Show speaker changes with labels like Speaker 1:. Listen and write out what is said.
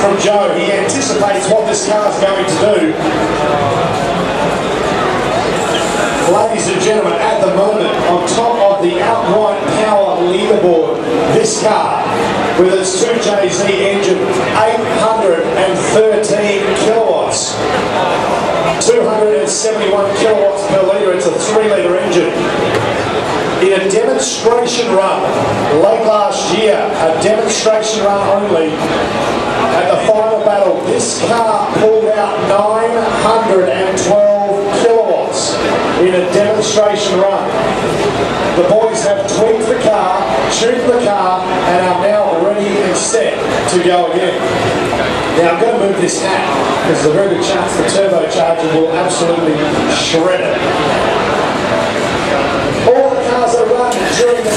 Speaker 1: from Joe. He anticipates what this car is going to do. Ladies and gentlemen, at the moment, on top of the outright power leaderboard, this car, with its 2JZ engine, 813 kilowatts, 271 kilowatts per litre. It's a 3-litre engine. In a demonstration run late last year, a demonstration run only, at the final battle, this car pulled out 912 kilowatts in a demonstration run. The boys have tweaked the car, tuned the car, and are now ready and set to go again. Now I'm going to move this hat, because there's a very good chance the turbocharger will absolutely shred it. All the cars are run during the